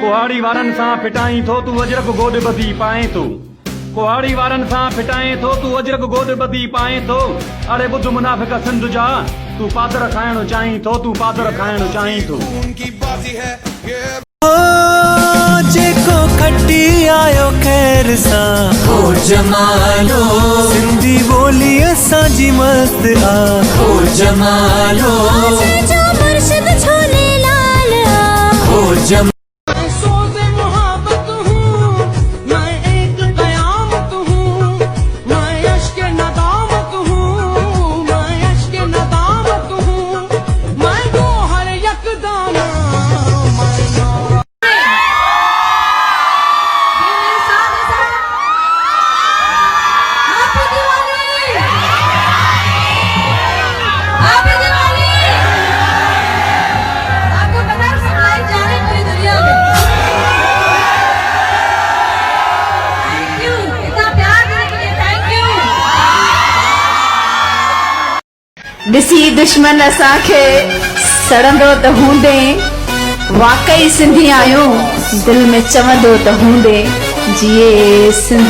कुहाड़ी वारनि सां फिटाई थो तूं अजरक गोॾ ॿधी पाए थो। कुहाड़ी वारनि सां फिटाए थो तूं अजरक गोॾ ॿधी पाए थो। अरे ॿुध मुनाफ़िक सिंध जा तूं पादर खाइणु चाहीं थो, तूं पादर खाइणु चाहीं थो। जेको खटी आयो खैर सा हो जमालो, सिंधी ॿोली असांजी मस्त आ हो जमालो, जो मुर्शिद छोले लाल आ हो जमालो। ॾिसी दुश्मन असांखे सड़ंदो त हूंदे, वाकई सिंधी आहियूं दिल में चवंदो त हूंदे, जिए सिंध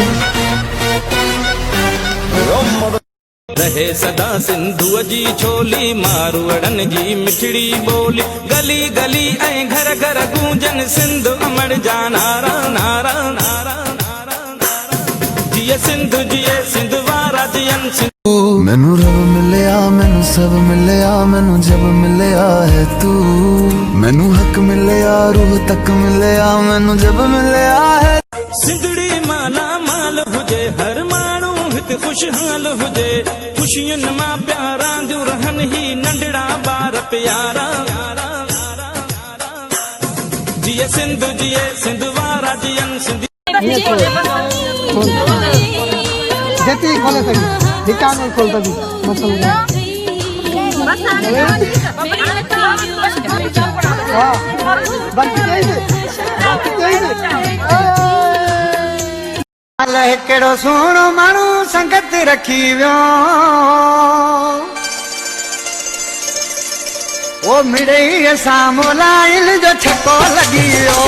रहे सदा सिंधुअ जी छोली, मारवड़न जी मिठड़ी बोली, गली गली ऐं घर घर गूंजन सिंध अमर जा नारा नारा नारा नारा नारा। जिए सिंध वारा जियन। मैनू रब मिलया, मैनू सब मिलया, मैनू जब मिलया है तू, मैनू हक मिलया, रूह तक मिलया, मैनू जब मिलया है। सिंधड़ी माला माल हुजे, हर माण्हू हिते खुशहाल हुजे, खुशियुनि मां प्यारा दियूं रहन ही नंढड़ा ॿार प्यारा। जिए सिंध वारा जियन सिंधी। जेती खोले सही धिकान में खोलता भी मसला अल्लाह केड़ो सोणो माण्हू संगत रखी वियो, ओ मिड़ई सां मोलाइल जो छको लगी वियो,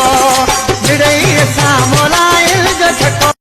मिड़ई सां मोलाइल जो छको।